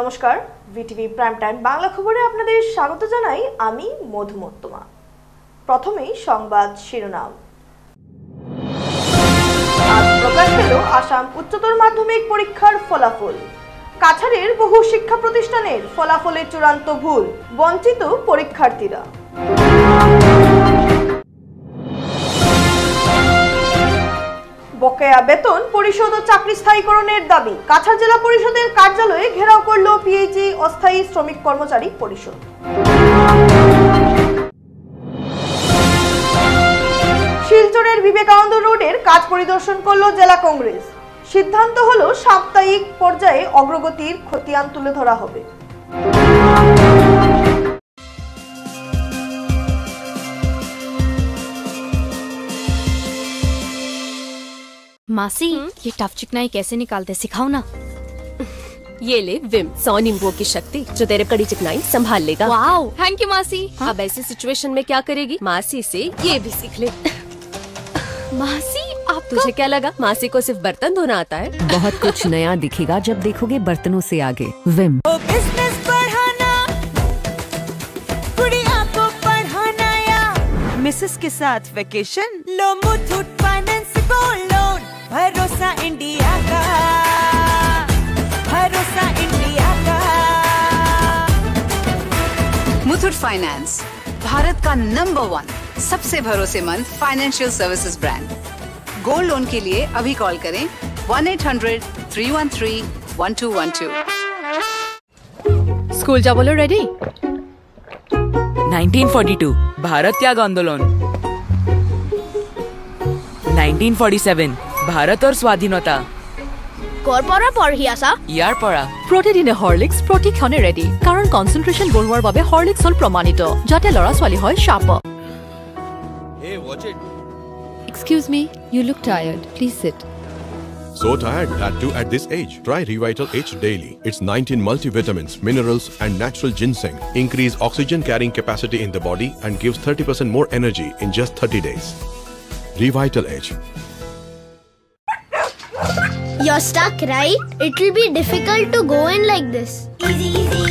নমস্কার, VTV prime time Bangla খবরে আপনাদের স্বাগত জানাই। আমি মধুমত্তমা। প্রথমেই সংবাদ শিরোনাম। আজ প্রকাশ পেল আসাম উচ্চতর মাধ্যমিক পরীক্ষার ফলাফল। কাছাড়ের বহু শিক্ষা প্রতিষ্ঠানের ফলাফলে চূড়ান্ত ভুল, বঞ্চিত পরীক্ষার্থীরা। বকেয়া বেতন পরিশোধ ও চাকরি স্থায়ীকরণের দাবি। কাছাড় জেলা পরিষদের কার্যালয়ে ঘেরাও করল পিএইচই অস্থায়ী শ্রমিক কর্মচারী পরিষদ। শিলচরের বিবেকানন্দ রোডের কাজ পরিদর্শন করল জেলা কংগ্রেস। সিদ্ধান্ত হলো সাপ্তাহিক পর্যায়ে অগ্রগতির খতিয়ান তুলে ধরা হবে। मासी, ये टफ चिकनाई कैसे निकालते सिखाओ ना। ये ले विम 100 नींबुओं की शक्ति जो तेरे कड़ी चिकनाई संभाल लेगा। वाओ, थैंक यू मासी। अब ऐसी सिचुएशन में क्या करेगी? मासी से ये भी सीख ले। मासी, आप तुझे क्या लगा मासी को सिर्फ बर्तन धोना आता है? बहुत कुछ नया दिखेगा जब देखोगे बर्तनों से आगे। विम। बिजनेस बढ़ाना, गुड़िया को पढ़ाना या मिसेस के साथ वेकेशन, लो मुथूट फाइनेंस गोल्ड लोन। भरोसा इंडिया का, भरोसा इंडिया का। मुथूट फाइनेंस, भारत का नंबर 1 सबसे भरोसेमंद financial services brand. Gold loan के लिए अभी कॉल करें 1-800-313-1212। स्कूल जा बोलो रेडी। 1942 भारत त्याग आंदोलन। 1947 भारत और स्वाधीनता। করপরা পঢ়িয়াছা ইয়ার পড়া প্ৰতিদিনে হৰলিক্স প্ৰতিক্ষণে ৰেডি, কাৰণ কনচেন্ট্ৰেশ্যন বঢ়োৱাৰ বাবে হৰলিক্স হ'ল প্ৰমাণিত, যাতে ল'ৰা ছোৱালী হয় sharp. Excuse me, you look tired. Please sit. So tired, that too at this age. Try Revital H daily. It's 19 multivitamins, minerals and natural ginseng. Increase oxygen carrying capacity in the body and gives 30% more energy in just 30 days. Revital H. You're stuck, right? It will be difficult to go in like this. Easy, easy,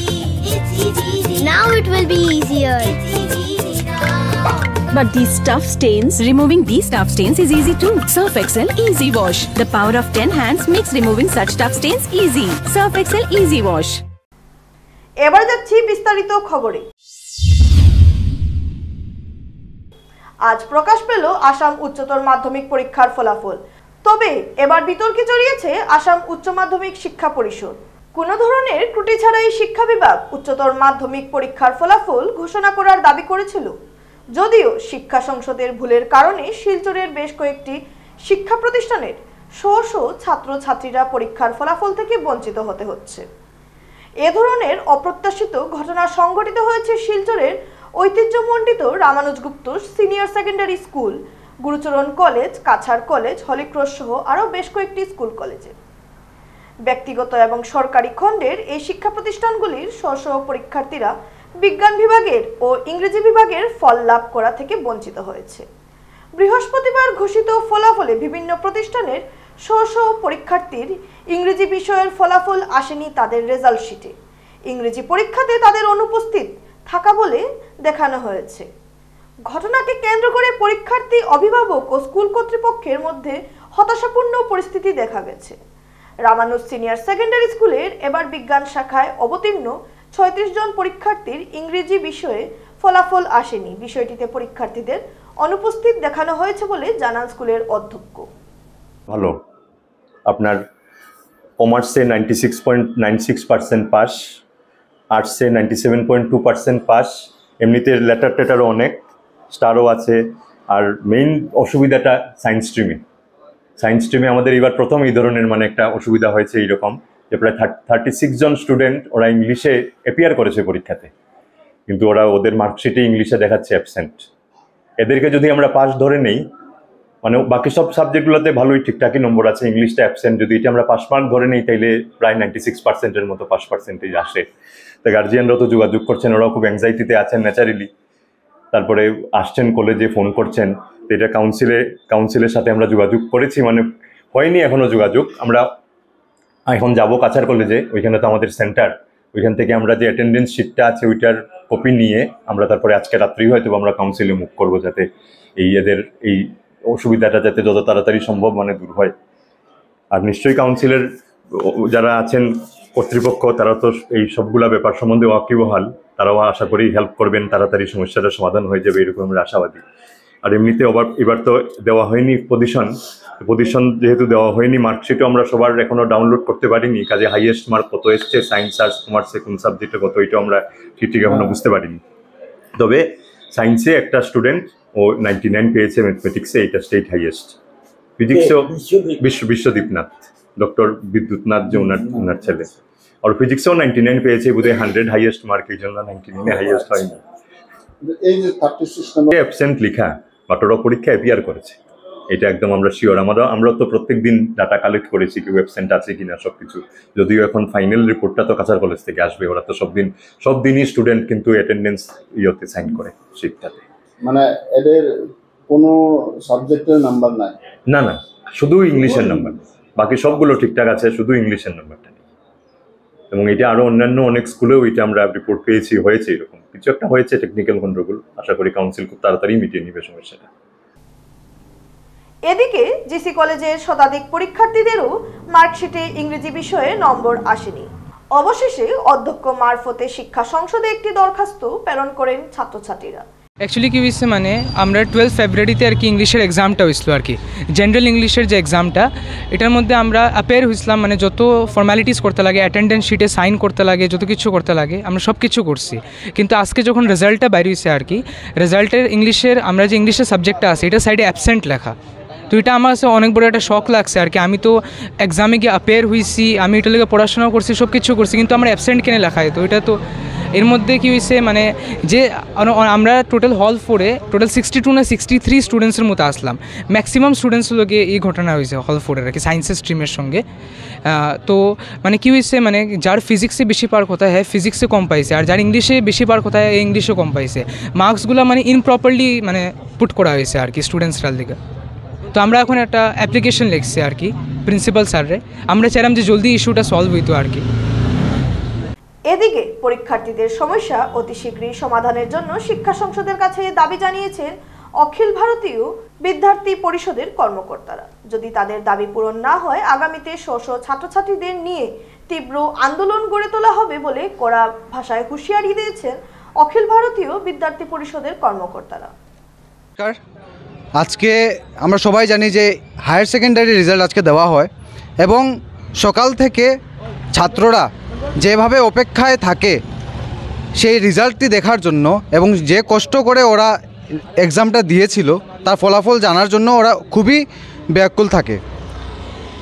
it's easy. Now it will be easier. It's easy now. But these tough stains, removing these tough stains is easy too. Surf Excel Easy Wash. The power of 10 hands makes removing such tough stains easy. Surf Excel Easy Wash. এবার যাচ্ছি বিস্তারিত খবরে। আজ প্রকাশ পেল আসাম উচ্চতর মাধ্যমিক পরীক্ষার ফলাফল। তবে এবার বিতর্কে জড়িয়েছে আসাম উচ্চ মাধ্যমিক শিক্ষা পরিষদ। কোনো ধরনের ত্রুটি ছাড়াই শিক্ষা বিভাগ উচ্চতর মাধ্যমিক পরীক্ষার ফলাফল ঘোষণা করার দাবি করেছিল। যদিও শিক্ষা সংসদের ভুলের কারণে শিলচরের বেশ কয়েকটি শিক্ষা প্রতিষ্ঠানের শো ছাত্রছাত্রীরা পরীক্ষার ফলাফল থেকে বঞ্চিত হতে হচ্ছে। এ ধরনের অপ্রত্যাশিত ঘটনা সংঘটিত হয়েছে শিলচরের ঐতিহ্যমণ্ডিত রামানুজগুপ্ত সিনিয়র সেকেন্ডারি স্কুল, গুরুচরণ কলেজ, কাছাড় কলেজ, হলিক্রস সহ আরও বেশ কয়েকটি স্কুল কলেজে। ব্যক্তিগত এবং সরকারি খণ্ডের এই শিক্ষা প্রতিষ্ঠানগুলির স্ব পরীক্ষার্থীরা বিজ্ঞান বিভাগের ও ইংরেজি বিভাগের ফল লাভ করা থেকে বঞ্চিত হয়েছে। বৃহস্পতিবার ঘোষিত ফলাফলে বিভিন্ন প্রতিষ্ঠানের স্ব পরীক্ষার্থীর ইংরেজি বিষয়ের ফলাফল আসেনি তাদের রেজাল্ট শিটে। ইংরেজি পরীক্ষাতে তাদের অনুপস্থিত থাকা বলে দেখানো হয়েছে। ঘটনাকে কেন্দ্র করে পরীক্ষার্থী, অভিভাবক ও স্কুল কর্তৃপক্ষের মধ্যে হতাশাপূর্ণ পরিস্থিতি দেখা গেছে। রামানুজ সিনিয়র সেকেন্ডারি স্কুলের এবার বিজ্ঞান শাখায় অবতীর্ণ 36 জন পরীক্ষার্থীর ইংরেজি বিষয়ে ফলাফল আসেনি। বিষয়টিতে পরীক্ষার্থীদের অনুপস্থিত দেখানো হয়েছে বলে জানান স্কুলের অধ্যক্ষ। ভালো, আপনার কমার্সে 96.96% পাস, আর্টসে 97.2% পাস। এমনিতে লেটার টেটারও অনেক, স্টারও আছে। আর মেইন অসুবিধাটা সায়েন্স স্ট্রিমে আমাদের এবার প্রথম এই ধরনের একটা অসুবিধা হয়েছে এইরকম, যে প্রায় 36 জন স্টুডেন্ট ওরা ইংলিশে অ্যাপিয়ার করেছে পরীক্ষাতে, কিন্তু ওদের মার্কশিটে ইংলিশে দেখাচ্ছে অ্যাবসেন্ট। এদেরকে যদি আমরা পাস ধরে নেই, বাকি সব সাবজেক্টগুলোতে ভালোই ঠিকঠাকই নম্বর আছে, ইংলিশটা অ্যাবসেন্ট, যদি এটা আমরা পাস মার্ক ধরে নেই তাইলে প্রায় 96%-এর মতো পাস পার্সেন্টেজ আসে। তো গার্জিয়ানরা তো যোগাযোগ করছেন, ওরাও খুব অ্যাংজাইটিতে আছেন ন্যাচারালি। তারপরে আসছেন কলেজে, ফোন করছেন। তো এটা কাউন্সিলের সাথে আমরা যোগাযোগ করেছি, হয়নি এখনো যোগাযোগ। আমরা এখন যাব কাছাড় কলেজে, ওইখানে তো আমাদের সেন্টার, ওইখান থেকে আমরা যে অ্যাটেন্ডেন্স শিটটা আছে ওইটার কপি নিয়ে আমরা তারপরে আজকে রাত্রেই হয়তো আমরা কাউন্সিলে মুভ করবো, যাতে এদের এই অসুবিধাটা যাতে যত তাড়াতাড়ি সম্ভব দূর হয়। আর নিশ্চয়ই কাউন্সিলের যারা আছেন কর্তৃপক্ষ, তারা তো এই সবগুলা ব্যাপার সম্বন্ধে ওয়াকিবহাল, তারাও আশা করি হেল্প করবেন, তাড়াতাড়ি সমস্যাটার সমাধান হয়ে যাবে এরকম আমরা আশাবাদী। আর এমনিতে এবার তো দেওয়া হয়নি পজিশন যেহেতু দেওয়া হয়নি, মার্কশিটও আমরা সবার এখনো ডাউনলোড করতে পারিনি, কাজে হাইয়েস্ট মার্ক কত এসছে সায়েন্স আর্টস কমার্সে কোন সাবজেক্টে কত, এটা আমরা ঠিক এখনো বুঝতে পারিনি। তবে সায়েন্সে একটা স্টুডেন্ট ও 99 পেয়েছে, ম্যাথমেটিক্সে এটা স্টেট হাইয়েস্ট, ফিজিক্সেও বিশ্বদীপনাথ, ডক্টর বিদ্যুৎনাথ যে ওনার ছেলে, আর ফিজিক্সেও 99 পেয়েছে, বোধহয় 100 হাইয়েস্ট মার্ক, এই জন্য 99 হাইয়েস্ট হয়নি। অ্যাবসেন্ট লিখা বাট ওরা পরীক্ষা অ্যাপিয়ার করেছে, এটা একদম আমরা শিওর। আমরা তো প্রত্যেক দিন ডাটা কালেক্ট করেছি কেউ অ্যাবসেন্ট আছে কিনা সবকিছু, যদিও এখন ফাইনাল রিপোর্টটা তো কাছাড় কলেজ থেকে আসবে, ওরা তো সব দিনই স্টুডেন্ট কিন্তু অ্যাটেন্ডেন্স ইয়েতে সাইন করে শিটটাতে। মানে এদের কোনো সাবজেক্টের নাম্বার নাই? না, শুধু ইংলিশের নাম্বার, বাকি সবগুলো ঠিকঠাক আছে, শুধু ইংলিশের নাম্বারটা নেই। এবং এটা আরো অন্যান্য অনেক স্কুলেও এটা আমরা রিপোর্ট পেয়েছি, হয়েছে এরকম কিছু একটা হয়েছে, টেকনিক্যাল গন্ডগোল। আশা করি কাউন্সিল খুব তাড়াতাড়ি মিটিয়ে নিবে সমস্যাটা। এদিকে জিসি কলেজের শতাধিক পরীক্ষার্থীদেরও মার্কশিটে ইংরেজি বিষয়ে নম্বর আসেনি। অবশেষে অধ্যক্ষ মারফতে শিক্ষা সংসদে একটি দরখাস্ত প্রেরণ করেন ছাত্রছাত্রীরা। অ্যাকচুয়ালি কি হয়েছে, মানে আমরা 12 ফেব্রুয়ারিতে আর কি ইংলিশের এক্সামটা হয়েছিল আর কি, জেনারেল ইংলিশের যে এক্সামটা, এটার মধ্যে আমরা অ্যাপেয়ার হয়েছিলাম, মানে যত ফর্মালিটিস করতে লাগে, অ্যাটেন্ডেন্স শিটে সাইন করতে লাগে, যত কিছু করতে লাগে আমরা সব কিছু করছি। কিন্তু আজকে যখন রেজাল্টটা বাইরে হয়েছে আর কি, রেজাল্টের ইংলিশের আমরা যে ইংলিশের সাবজেক্টটা আছে এটা সাইডে অ্যাবসেন্ট লেখা, তো এটা আমার কাছে অনেক বড় একটা শখ লাগছে আর কি। আমি তো এক্সামে গিয়ে অ্যাপেয়ার হয়েছি, আমি এটা লেগে পড়াশোনাও করছি, সব কিছু করছি, কিন্তু আমার অ্যাবসেন্ট কেনে লেখায়, তো এটা তো এর মধ্যে কী হয়েছে, মানে যে আমরা টোটাল হল 4-এ টোটাল 62 না 63 স্টুডেন্টসের মতো আসলাম, ম্যাক্সিমাম স্টুডেন্টসগুলোকে এই ঘটনা হয়েছে হল 4-এর আর কি, সায়েন্সের স্ট্রিমের সঙ্গে। তো মানে কী হয়েছে, মানে যার ফিজিক্সে বেশি পার কথা হয় ফিজিক্সে কম পাইছে, আর যার ইংলিশে বেশি পার কথা হয় ইংলিশে কম পাইছে। মার্কসগুলো মানে ইনপ্রপারলি মানে পুট করা হয়েছে আর কি স্টুডেন্টসরার দিকে। তো আমরা এখন একটা অ্যাপ্লিকেশন লিখছি আর কি প্রিন্সিপাল স্যাররে, আমরা চাইলাম যে জলদি ইস্যুটা সলভ হইতো আর কি। এদিকে পরীক্ষার্থীদের সমস্যা অতি শীঘ্রই সমাধানের জন্য শিক্ষা সংসদের কাছে দাবি জানিয়েছেন অখিল ভারতীয় বিদ্যার্থী পরিষদের কর্মকর্তারা। যদি তাদের দাবি পূরণ না হয় আগামীতে স্ব ছাত্রছাত্রীদের নিয়ে তীব্র আন্দোলন গড়ে তোলা হবে বলে কড়া ভাষায় হুঁশিয়ারি দিয়েছেন অখিল ভারতীয় বিদ্যার্থী পরিষদের কর্মকর্তারা। আজকে আমরা সবাই জানি যে হায়ার সেকেন্ডারি রেজাল্ট আজকে দেওয়া হয় এবং সকাল থেকে ছাত্ররা যেভাবে অপেক্ষায় থাকে সেই রেজাল্টটি দেখার জন্য এবং যে কষ্ট করে ওরা এক্সামটা দিয়েছিল তার ফলাফল জানার জন্য ওরা খুবই ব্যাকুল থাকে।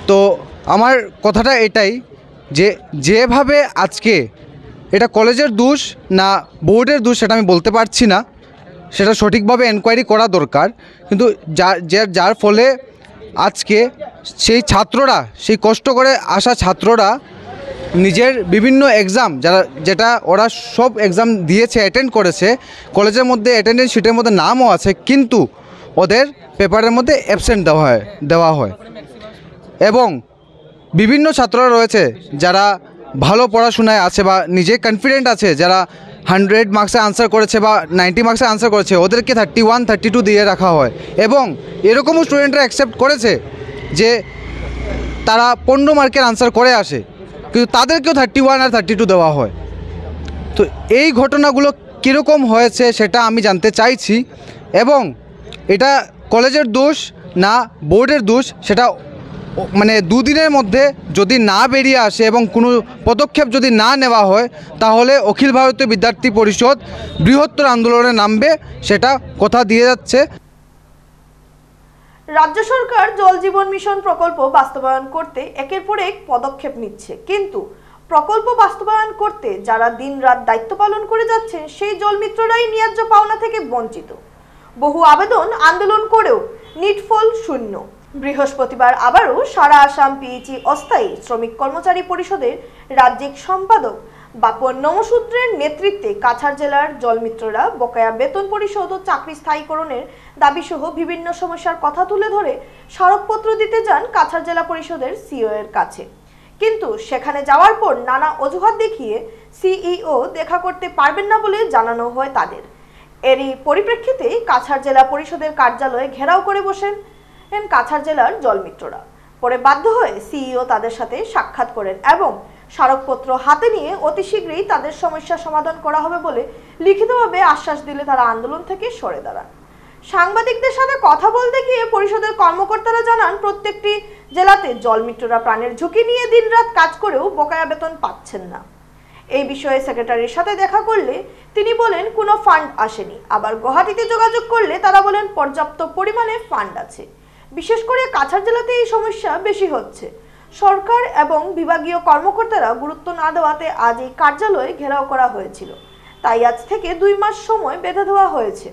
তো আমার কথাটা এটাই যে যেভাবে আজকে এটা কলেজের দোষ না বোর্ডের দোষ সেটা আমি বলতে পারছি না, সেটা সঠিকভাবে এনকোয়ারি করা দরকার, কিন্তু যার ফলে আজকে সেই ছাত্ররা, সেই কষ্ট করে আসা ছাত্ররা নিজের বিভিন্ন এক্সাম যেটা ওরা সব এক্সাম দিয়েছে, অ্যাটেন্ড করেছে, কলেজের মধ্যে অ্যাটেন্ডেন্স শিটের মধ্যে নামও আছে, কিন্তু ওদের পেপারের মধ্যে অ্যাবসেন্ট দেওয়া হয়। এবং বিভিন্ন ছাত্ররা রয়েছে যারা ভালো পড়াশোনায় আছে বা নিজে কনফিডেন্ট আছে, যারা 100 মার্কসে আনসার করেছে বা 90 মার্কসে আনসার করেছে, ওদেরকে 31, 32 দিয়ে রাখা হয়। এবং এরকমও স্টুডেন্টরা অ্যাকসেপ্ট করেছে যে তারা 15 মার্কের আনসার করে আসে, কিন্তু তাদেরকেও 31 আর 32 দেওয়া হয়। তো এই ঘটনাগুলো কীরকম হয়েছে সেটা আমি জানতে চাইছি, এবং এটা কলেজের দোষ না বোর্ডের দোষ সেটা মানে দুদিনের মধ্যে যদি না বেরিয়ে আসে এবং কোনো পদক্ষেপ যদি না নেওয়া হয় তাহলে অখিল ভারতীয় বিদ্যার্থী পরিষদ বৃহত্তর আন্দোলনে নামবে, সেটা কথা দিয়ে যাচ্ছে। রাজ্য সরকার জল জীবন মিশন প্রকল্প বাস্তবায়ন করতে একের পর এক পদক্ষেপ নিচ্ছে, কিন্তু প্রকল্প বাস্তবায়ন করতে যারা দিনরাত দায়িত্ব পালন করে যাচ্ছেন সেই জলমিত্ররাই ন্যায্য পাওনা থেকে বঞ্চিত। বহু আবেদন আন্দোলন করেও নিটফল শূন্য। বৃহস্পতিবার আবারও সারা আসাম পিএইচই অস্থায়ী শ্রমিক কর্মচারী পরিষদের রাজ্যিক সম্পাদক বাপন নমশূদ্রের নেতৃত্বে কাছাড় জেলার জলমিত্ররা বকেয়া বেতন পরিশোধ ও চাকরি স্থায়ীকরণের দাবিসহ বিভিন্ন সমস্যার কথা তুলে ধরে স্মারকপত্র দিতে যান কাছাড় জেলা পরিষদের সিইও এর কাছে। কিন্তু সেখানে যাওয়ার পর নানা অজুহাত দেখিয়ে সিইও দেখা করতে পারবেন না বলে জানানো হয় তাদের। এরই পরিপ্রেক্ষিতে কাছাড় জেলা পরিষদের কার্যালয়ে ঘেরাও করে বসেন কাছাড় জেলার জলমিত্ররা। পরে বাধ্য হয়ে সিইও তাদের সাথে সাক্ষাৎ করেন এবং স্মারকপত্র হাতে নিয়ে অতি শীঘ্রই তাদের সমস্যা সমাধান করা হবে বলে লিখিতভাবে আশ্বাস দিলে তারা আন্দোলন থেকে সরে দাঁড়ান। সাংবাদিকদের সাথে কথা বলতে গিয়ে পরিষদের কর্মকর্তারা জানান, প্রত্যেকটি জেলাতে জলমিত্ররা প্রাণের ঝুঁকি নিয়ে দিনরাত কাজ করেও বকেয়া বেতন পাচ্ছেন না। এই বিষয়ে সেক্রেটারির সাথে দেখা করলে তিনি বলেন কোনো ফান্ড আসেনি। আবার গুয়াহাটিতে যোগাযোগ করলে তারা বলেন পর্যাপ্ত পরিমাণে ফান্ড আছে। বিশেষ করে কাছাড় জেলাতে এই সমস্যা বেশি হচ্ছে। সরকার এবং বিভাগীয় কর্মকর্তারা গুরুত্ব না দেওয়াতে আজ এই কার্যালয়ে ঘেরাও করা হয়েছিল। তাই আজ থেকে 2 মাস সময় বেঁধে দেওয়া হয়েছে।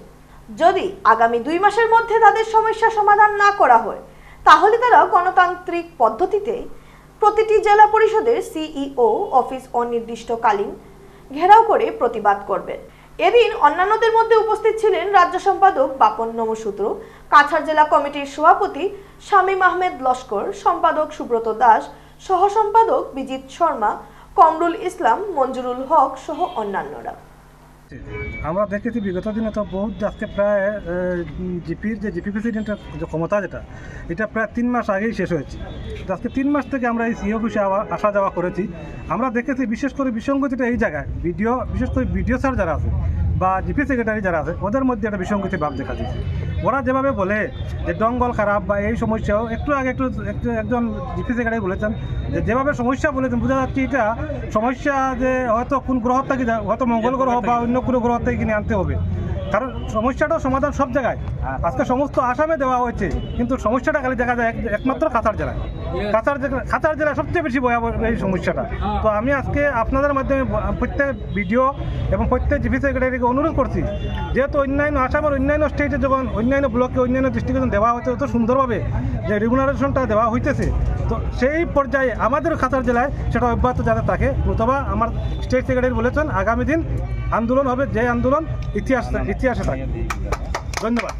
যদি আগামী 2 মাসের মধ্যে তাদের সমস্যা সমাধান না করা হয় তাহলে তারা গণতান্ত্রিক পদ্ধতিতে প্রতিটি জেলা পরিষদের সিইও অফিস অনির্দিষ্টকালীন ঘেরাও করে প্রতিবাদ করবেন। এদিন অন্যান্যদের মধ্যে উপস্থিত ছিলেন রাজ্য সম্পাদক বাপন নমসূত্র, কাছাড় জেলা কমিটির সভাপতি শামীম আহমেদ লস্কর, সম্পাদক সুব্রত দাস, সহ সম্পাদক বিজিত শর্মা, কমরুল ইসলাম, মঞ্জুরুল হক সহ অন্যান্যরা। আমরা দেখেছি বিগত দিনে তো বহুত আজকে প্রায় জিপির যে জিপি প্রেসিডেন্টের যে ক্ষমতা এটা প্রায় 3 মাস আগেই শেষ হয়েছে। আজকে 3 মাস থেকে আমরা এই সিও অফিসে আসা যাওয়া করেছি। আমরা দেখেছি বিশেষ করে বিসঙ্গতিটা এই জায়গায় বিশেষ করে বিডিও স্যার যারা আছে বা জিপি সেক্রেটারি যারা আছে ওদের মধ্যে একটা বিসঙ্গতি ভাব দেখা দিয়েছে। ওরা যেভাবে বলে যে জঙ্গল খারাপ বা এই সমস্যাও একটু আগে একজন জিপি সেক্রেটারি বলেছেন যে যেভাবে সমস্যা বলেছেন বোঝা যাচ্ছে এটা সমস্যা যে হয়তো কোন গ্রহ থেকে হয়তো মঙ্গল গ্রহ বা অন্য কোনো গ্রহ থেকে কিনে আনতে হবে। কারণ সমস্যাটাও সমাধান সব জায়গায় আজকে সমস্ত আসামে দেওয়া হয়েছে, কিন্তু সমস্যাটা খালি দেখা যায় একমাত্র কাছাড় জেলায়। কাছাড় জেলায় সবচেয়ে বেশি ভয়াবহ এই সমস্যাটা। তো আমি আজকে আপনাদের মাধ্যমে প্রত্যেক ভিডিও এবং প্রত্যেক জিপি সেক্রেটারিকে অনুরোধ করছি, যেহেতু অন্যান্য আসামের অন্যান্য স্টেটে যখন অন্যান্য ব্লকে অন্যান্য ডিস্ট্রিক্টে দেওয়া হচ্ছে অত সুন্দরভাবে যে রেগুলারেশনটা দেওয়া হইতেছে, তো সেই পর্যায়ে আমাদের কাছাড় জেলায় সেটা অব্যাহত যাতে থাকে। অথবা আমার স্টেট সেক্রেটারি বলেছেন আগামী দিন আন্দোলন হবে, যে আন্দোলন ইতিহাসে থাকে। ধন্যবাদ।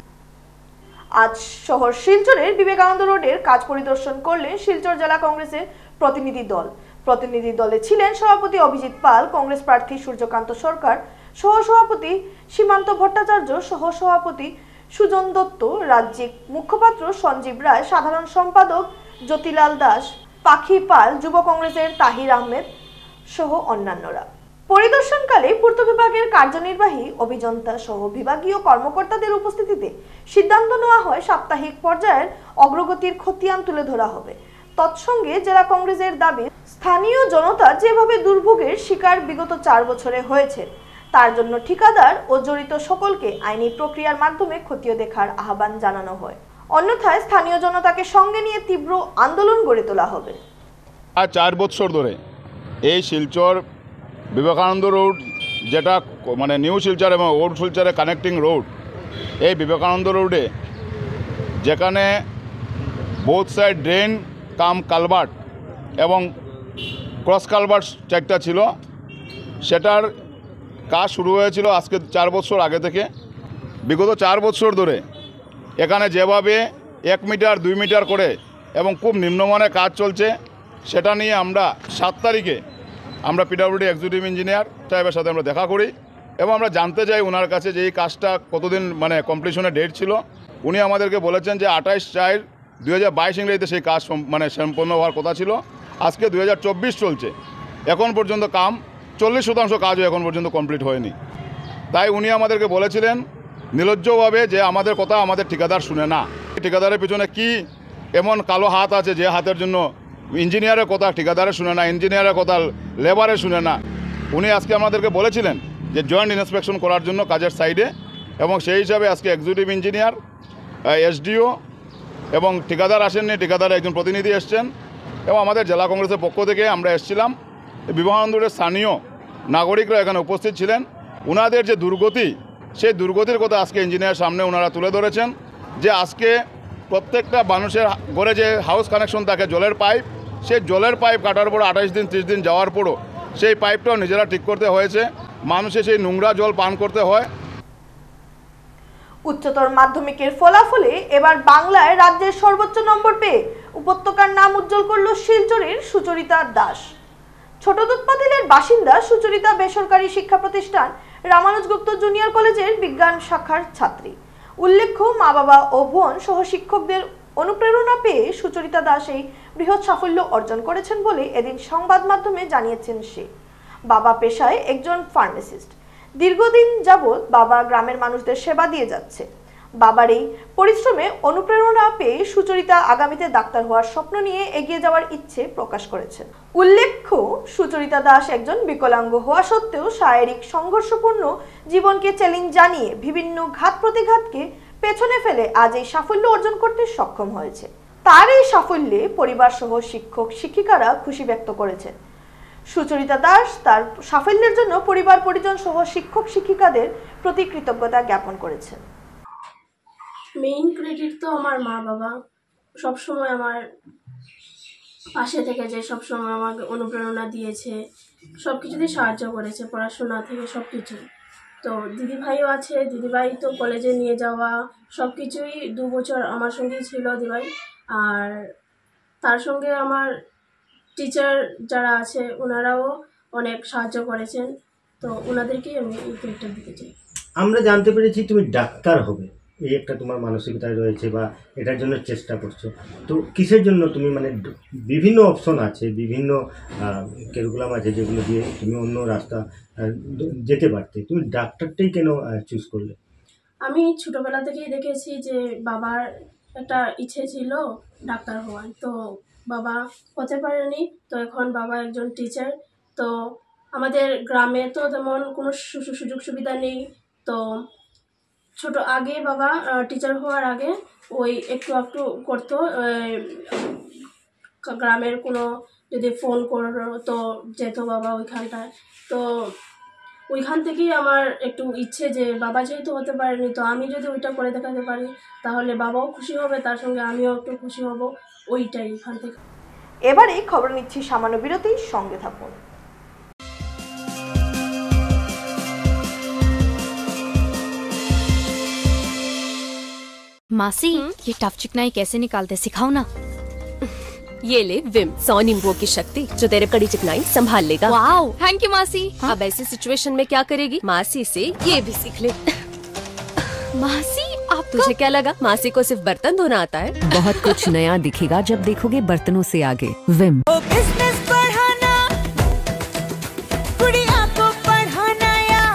আজ শহর শিলচরের বিবেকানন্দ রোডের কাজ পরিদর্শন করলেন শিলচর জেলা কংগ্রেসের প্রতিনিধি দল। প্রতিনিধি দলে ছিলেন সভাপতি অভিজিৎ পাল, কংগ্রেস প্রার্থী সূর্যকান্ত সরকার, সহ সভাপতি সীমান্ত ভট্টাচার্য, সহ সভাপতি সুজন দত্ত, রাজ্যিক মুখপাত্র সঞ্জীব রায়, সাধারণ সম্পাদক জ্যোতিলাল দাস, পাখি পাল, যুব কংগ্রেসের তাহির আহমেদ সহ অন্যান্যরা। পরিদর্শনকালে পূর্ত বিভাগের কার্যনির্বাহী অভিযন্তা সহ বিভাগীয় কর্মকর্তাদের উপস্থিতিতে সিদ্ধান্ত নেওয়া হয় সাপ্তাহিক পর্যায়ের অগ্রগতির খতিয়ান তুলে ধরা হবে। তৎসঙ্গে জেলা কংগ্রেসের দাবি, স্থানীয় জনতা যেভাবে দুর্ভোগের শিকার বিগত 4 বছরে হয়েছে তার জন্য ঠিকাদার ও জড়িত সকলকে আইনি প্রক্রিয়ার মাধ্যমে খতিয়ে দেখার আহ্বান জানানো হয়। অন্যথায় স্থানীয় জনতাকে সঙ্গে নিয়ে তীব্র আন্দোলন গড়ে তোলা হবে। আর 4 বছর ধরে এই শিলচর বিবেকানন্দ রোড, যেটা মানে নিউ শিলচর এবং ওল্ড শিলচরের কানেক্টিং রোড, এই বিবেকানন্দ রোডে যেখানে বোথ সাইড ড্রেন কাম কালভার্ট এবং ক্রস কালভার্ট চারটা ছিল, সেটার কাজ শুরু হয়েছিল আজকে 4 বছর আগে থেকে। বিগত 4 বছর ধরে এখানে যেভাবে 1 মিটার 2 মিটার করে এবং খুব নিম্নমানের কাজ চলছে, সেটা নিয়ে আমরা 7 তারিখে আমরা পিডব্লিউডি এক্সিকিউটিভ ইঞ্জিনিয়ার সাহেবের সাথে আমরা দেখা করি এবং আমরা জানতে চাই ওনার কাছে যে এই কাজটা কতদিন মানে কমপ্লিশনের ডেট ছিল। উনি আমাদেরকে বলেছেন যে 28/4/2022 ইংরেজিতে সেই কাজ মানে সম্পন্ন হওয়ার কথা ছিল। আজকে 2024 চলছে, এখন পর্যন্ত কাম 40% কাজও এখন পর্যন্ত কমপ্লিট হয়নি। তাই উনি আমাদেরকে বলেছিলেন নির্লজ্জভাবে যে আমাদের কথা আমাদের ঠিকাদার শুনে না। ঠিকাদারের পিছনে কি এমন কালো হাত আছে যে হাতের জন্য ইঞ্জিনিয়ারের কথা ঠিকাদারে শুনে না, ইঞ্জিনিয়ারের কথা লেবারে শুনে না। উনি আজকে আমাদেরকে বলেছিলেন যে জয়েন্ট ইন্সপেকশন করার জন্য কাজের সাইডে, এবং সেই হিসাবে আজকে এক্সিকিউটিভ ইঞ্জিনিয়ার, এসডিও এবং ঠিকাদার আসেননি, ঠিকাদারের একজন প্রতিনিধি এসছেন এবং আমাদের জেলা কংগ্রেসের পক্ষ থেকে আমরা এসেছিলাম। বিবেকানন্দের স্থানীয় নাগরিকরা এখানে উপস্থিত ছিলেন। ওনাদের যে দুর্গতি, সেই দুর্গতির কথা আজকে ইঞ্জিনিয়ার সামনে ওনারা তুলে ধরেছেন যে আজকে প্রত্যেকটা মানুষের ঘরে যে হাউস কানেকশন থাকে জলের পাইপ, সেই জলের পাইপ কাটার পর 28 দিন 30 দিন যাওয়ার পরও সেই পাইপটাও নিজেরা ঠিক করতে হয়েছে, মানুষের সেই নোংরা জল পান করতে হয়। উচ্চতর মাধ্যমিকের ফলাফলে এবার বাংলায় রাজ্যের সর্বোচ্চ নম্বর পেয়ে উপত্যকার নাম উজ্জ্বল করল শিলচরের সুচরিতা দাস। ছোট দুধপাতিলের বাসিন্দা সুচরিতা বেসরকারি শিক্ষা প্রতিষ্ঠান রামানুজ গুপ্ত জুনিয়র কলেজের বিজ্ঞান শাখার ছাত্রী। উল্লেখ্য, মা বাবা ও বোন সহ শিক্ষকদের অনুপ্রেরণা পেয়ে সুচরিতা দাস এই বৃহৎ সাফল্য অর্জন করেছেন বলে এদিন সংবাদ মাধ্যমে জানিয়েছেন সে। বাবা পেশায় একজন ফার্মাসিস্ট। দীর্ঘদিন যাবৎ বাবা গ্রামের মানুষদের সেবা দিয়ে যাচ্ছে। বাবার এই পরিশ্রমে অনুপ্রেরণা পেয়ে সুচরিতা আগামীতে ডাক্তার হওয়ার স্বপ্ন নিয়ে এগিয়ে যাওয়ার ইচ্ছে প্রকাশ করেছেন। উল্লেখ্য, সুচরিতা দাস একজন বিকলাঙ্গ হওয়া সত্ত্বেও শারীরিক সংঘর্ষপূর্ণ জীবনকে চ্যালেঞ্জ জানিয়ে বিভিন্ন ঘাত প্রতিঘাতকে পেছনে ফেলে আজ এই সাফল্য অর্জন করতে সক্ষম হয়েছে। তার এই সাফল্যে পরিবার সহ শিক্ষক শিক্ষিকারা খুশি ব্যক্ত করেছেন। সুচরিতা দাস তার সাফল্যের জন্য পরিবার পরিজন সহ শিক্ষক শিক্ষিকাদের প্রতি কৃতজ্ঞতা জ্ঞাপন করেছেন। মেইন ক্রেডিট তো আমার মা বাবা, সবসময় আমার পাশে থেকে যে সবসময় আমাকে অনুপ্রেরণা দিয়েছে, সব কিছুতে সাহায্য করেছে, পড়াশোনা থেকে সব কিছু। তো দিদিভাইও আছে, দিদিভাই তো কলেজে নিয়ে যাওয়া সব কিছুই 2 বছর আমার সঙ্গেই ছিল দিদিভাই। আর তার সঙ্গে আমার টিচার যারা আছে ওনারাও অনেক সাহায্য করেছেন, তো ওনাদেরকেই আমি এই ক্রেডিটটা দিতে চাই। আমরা জানতে পেরেছি তুমি ডাক্তার হবে, এই একটা তোমার মানসিকতায় রয়েছে বা এটার জন্য চেষ্টা করছো। তো কিসের জন্য তুমি মানে বিভিন্ন অপশন আছে, বিভিন্ন ক্যারিকুলাম আছে যেগুলো দিয়ে তুমি অন্য রাস্তা যেতে পারতে, তুমি ডাক্তারটাই কেন চুজ করলে? আমি ছোটোবেলা থেকেই দেখেছি যে বাবার একটা ইচ্ছে ছিল ডাক্তার হওয়ার, তো বাবা হতে পারেনি। তো এখন বাবা একজন টিচার। তো আমাদের গ্রামে তো তেমন কোনো সুযোগ সুবিধা নেই। তো ছোট আগে বাবা টিচার হওয়ার আগে ওই একটু করতো, গ্রামের কোনো যদি ফোন করো তো যেত বাবা ওইখানটায়। তো ওইখান থেকেই আমার একটু ইচ্ছে যে বাবা যেহেতু হতে পারেনি, তো আমি যদি ওইটা করে দেখাতে পারি তাহলে বাবাও খুশি হবে, তার সঙ্গে আমিও একটু খুশি হব, ওইটাই এখান থেকে। এবারে খবর নিচ্ছি সামান্য বিরতির সঙ্গে থাকুন। मासी, ये टफ चिकनाई कैसे निकालते सिखाओ ना। ये ले विम 100 नींबुओं की शक्ति जो तेरे कड़ी चिकनाई संभाल लेगा। वाओ, थैंक यू मासी। अब ऐसी सिचुएशन में क्या करेगी? मासी से ये भी सीख ले। मासी, आप तुझे क्या लगा मासी को सिर्फ बर्तन धोना आता है? बहुत कुछ नया दिखेगा जब देखोगे बर्तनों से आगे। विम। बिजनेस बढ़ाना, गुड़िया को पढ़ाना या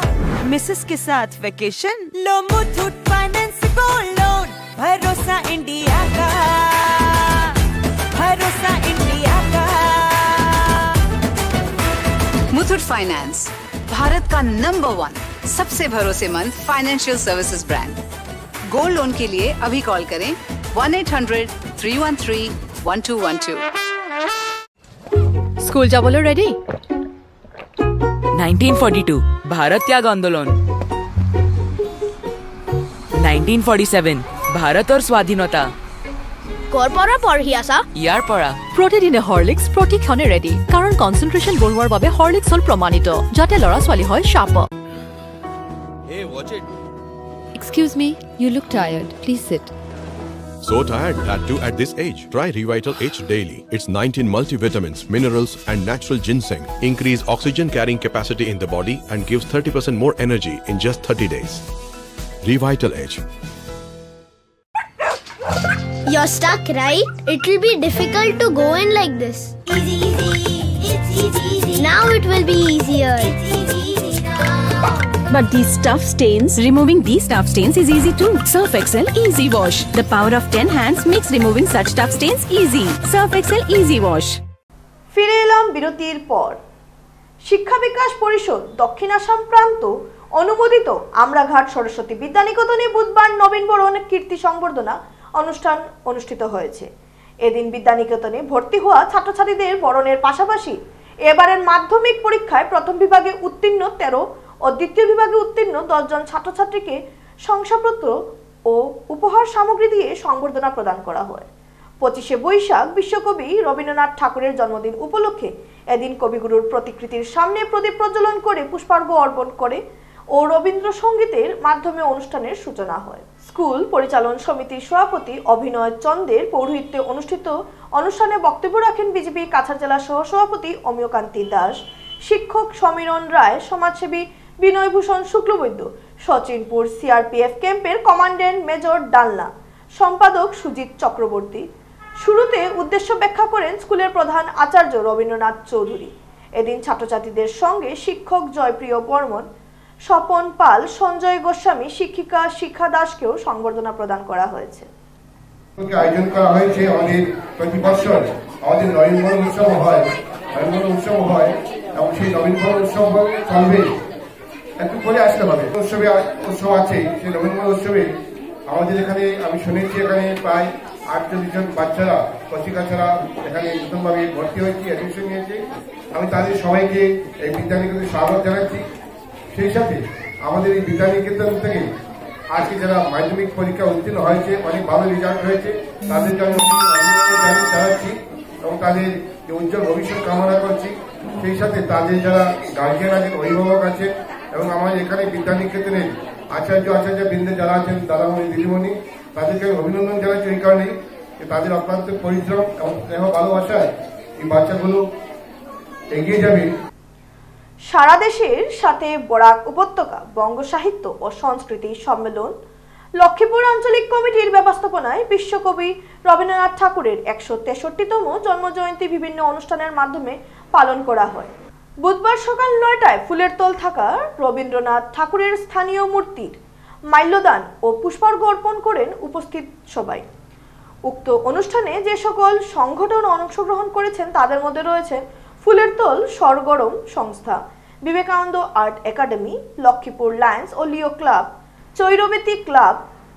मिसेस के साथ वेकेशन, लो मुथूट फाइनेंस गोल्ड लोन, भरोसा इंडिया का, भरोसा इंडिया का। मुथूट फाइनेंस, भारत का नंबर 1 सबसे भरोसेमंद financial services brand. Gold loan के लिए अभी कॉल करें 1-800-313-1212। स्कूल जा बोलो रेडी। 1942 भारत त्याग आंदोलन। 1947 भारत और स्वाधीनता। গড়পড়া পঢ়িয়াছা? ইয়াৰ পৰা প্ৰতিদিনে হৰলিক্স প্ৰতিক্ষণে ৰেডি, কাৰণ কনচেন্ট্ৰেশ্যন বঢ়োৱাৰ বাবে হৰলিক্স হ'ল প্ৰমাণিত, যাতে ল'ৰা ছোৱালী হয় sharp. Hey, watch it. Excuse me, you look tired. Please sit. So tired, that too at this age. Try Revital H daily. It's 19 multivitamins, minerals and natural ginseng. Increase oxygen carrying capacity in the body and gives 30% more energy in just 30 days. Revital H. You're stuck, right? It will be difficult to go in like this. Easy, easy, it's easy. Now it will be easier. It's easy now. But these tough stains, removing these tough stains is easy too. Surf Excel Easy Wash. The power of 10 hands makes removing such tough stains easy. Surf Excel Easy Wash. ফিরে এলাম বিরতির পর। শিক্ষা বিকাশ পরিষদ দক্ষিণ আসাম প্রান্ত অনুমোদিত আমরাঘাট সরস্বতী বিদ্যানিকেতনে বুধবার নবীন বরণ কীর্তি সংবর্ধনা অনুষ্ঠান অনুষ্ঠিত হয়েছে। এদিন বিদ্যানিকেতনে ভর্তি হওয়া ছাত্রছাত্রীদের বরণের পাশাপাশি এবারের মাধ্যমিক পরীক্ষায় প্রথম বিভাগে উত্তীর্ণ 13 ও দ্বিতীয় বিভাগে উত্তীর্ণ 10 জন ছাত্রছাত্রীকে শংসাপত্র ও উপহার সামগ্রী দিয়ে সংবর্ধনা প্রদান করা হয়। 25শে বৈশাখ বিশ্বকবি রবীন্দ্রনাথ ঠাকুরের জন্মদিন উপলক্ষে এদিন কবিগুরুর প্রতিকৃতির সামনে প্রদীপ প্রজ্বলন করে পুষ্পার্ঘ্য অর্পণ করে ও রবীন্দ্রসঙ্গীতের মাধ্যমে অনুষ্ঠানের সূচনা হয়। স্কুল পরিচালন সমিতির সভাপতি অভিনয় চন্দের পৌরোহিত্যে অনুষ্ঠিত অনুষ্ঠানে বক্তব্য রাখেন বিজেপি কাছাড় জেলা সহসভাপতি অমিয়কান্তি দাস, শিক্ষক সমীরণ রায়, সমাজসেবী বিনয়ভূষণ শুক্লবৈদ্য, সচিনপুর সিআরপিএফ ক্যাম্পের কমান্ড্যান্ট মেজর ডালনা, সম্পাদক সুজিত চক্রবর্তী। শুরুতে উদ্দেশ্য ব্যাখ্যা করেন স্কুলের প্রধান আচার্য রবীন্দ্রনাথ চৌধুরী। এদিন ছাত্রছাত্রীদের সঙ্গে শিক্ষক জয়প্রিয় বর্মন, স্বপন পাল, সঞ্জয় গোস্বামী, শিক্ষিকা শিক্ষা দাসকেও সংবর্ধনা প্রদান করা হয়েছে। আয়োজন করা হয়েছে আমাদের প্রতি বছর আমাদের নবীনবরণ উৎসব হয় এবং সেই নবীনবরণ উৎসব চলবে, একটু করে আসতে হবে। উৎসব আছে, সেই নবীনবরণ উৎসবে আমাদের এখানে আমি শুনেছি এখানে প্রায় 48 জন বাচ্চারা কচিকাছাড়া এখানে নতুনভাবে ভর্তি হয়েছে, অ্যাডমিশন নিয়েছে। আমি তাদের সবাইকে এই বিদ্যানিকেতনে স্বাগত জানাচ্ছি। সেই সাথে আমাদের এই বিদ্যানিকেতন থেকে আজকে যারা মাধ্যমিক পরীক্ষা উত্তীর্ণ হয়েছে, অনেক ভালো রেজাল্ট হয়েছে, তাদেরকে আমি অভিনন্দন জানাচ্ছি এবং তাদের যে উজ্জ্বল ভবিষ্যৎ কামনা করছি। সেই সাথে তাদের যারা গার্জিয়ান আছেন, অভিভাবক আছেন এবং আমাদের এখানে বিদ্যানিকেতনের আচার্য বৃন্দে যারা আছেন, দাদামণি দিদিমণি, তাদেরকে অভিনন্দন জানাচ্ছি এই কারণেই যে তাদের অক্লান্ত পরিশ্রম এবং স্নেহ ভালোবাসায় এই বাচ্চাগুলো এগিয়ে যাবে। সারা দেশের সাথে বরাক উপত্যকা বঙ্গ সাহিত্য ও সংস্কৃতি সম্মেলন লক্ষ্মীপুর আঞ্চলিক কমিটির ব্যবস্থাপনায় বিশ্বকবি রবীন্দ্রনাথ ঠাকুরের 163তম জন্মজয়ন্তী বিভিন্ন অনুষ্ঠানের মাধ্যমে পালন করা হয়। বুধবার সকাল 9টায় ফুলের তোল থাকা রবীন্দ্রনাথ ঠাকুরের স্থানীয় মূর্তির মাল্যদান ও পুষ্পার্ঘ্য অর্পণ করেন উপস্থিত সবাই। উক্ত অনুষ্ঠানে যে সকল সংগঠন অংশগ্রহণ করেছেন তাদের মধ্যে রয়েছে ফুলের তোল সরগরম সংস্থা, Vivekananda art academy, Lakshmipur lions ও লিও ক্লাব, চৈরবেতী ক্লাব,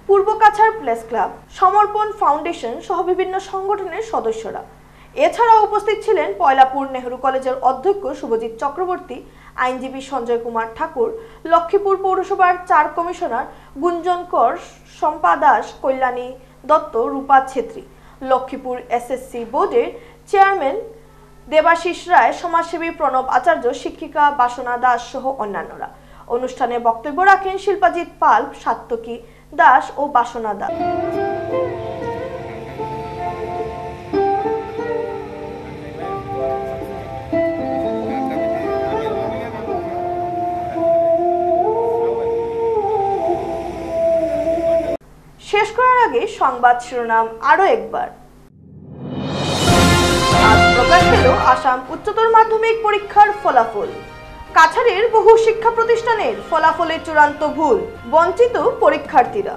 পূর্ব Cachar place club, Samarpan foundation সহ বিভিন্ন সংগঠনের সদস্যরা। এছাড়াও উপস্থিত ছিলেন পয়লাপুর নেহরু কলেজের অধ্যক্ষ শুভজিৎ চক্রবর্তী, আইনজীবী সঞ্জয় কুমার ঠাকুর, লক্ষ্মীপুর পৌরসভার 4 কমিশনার গুঞ্জন কর, শম্পা দাস, কল্যাণী দত্ত, রূপা ছেত্রী, লক্ষ্মীপুর এসএসসি বোর্ডের চেয়ারম্যান দেবাশিস রায়, সমাজসেবী প্রণব আচার্য, শিক্ষিকা বাসনা দাস সহ অন্যান্যরা। অনুষ্ঠানে বক্তব্য রাখেন শিল্পাজিৎ পাল, সাত্তকী দাস ও বাসনা দাস। শেষ করার আগে সংবাদ শিরোনাম আরো একবার। আজ প্রকাশ পেল আসাম উচ্চতর মাধ্যমিক পরীক্ষার ফলাফল। কাছাড়ের বহু শিক্ষা প্রতিষ্ঠানের ফলাফলে চূড়ান্ত ভুল, বঞ্চিত পরীক্ষার্থীরা।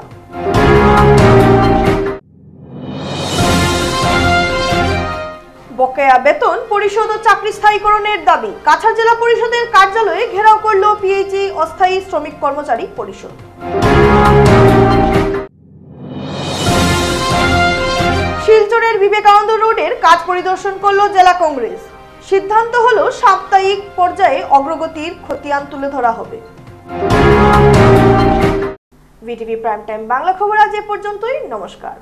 বকেয়া বেতন পরিশোধ ও চাকরি স্থায়ীকরণের দাবি, কাছাড় জেলা পরিষদের কার্যালয়ে ঘেরাও করল পিএইচই অস্থায়ী শ্রমিক কর্মচারী পরিষদ। শিলচরের বিবেকানন্দ রোডের কাজ পরিদর্শন করল জেলা কংগ্রেস। সিদ্ধান্ত হলো সাপ্তাহিক পর্যায়ে অগ্রগতির খতিয়ান তুলে ধরা হবে। ভিটিভি প্রাইম টাইম বাংলা খবর আজ এ পর্যন্তই। নমস্কার।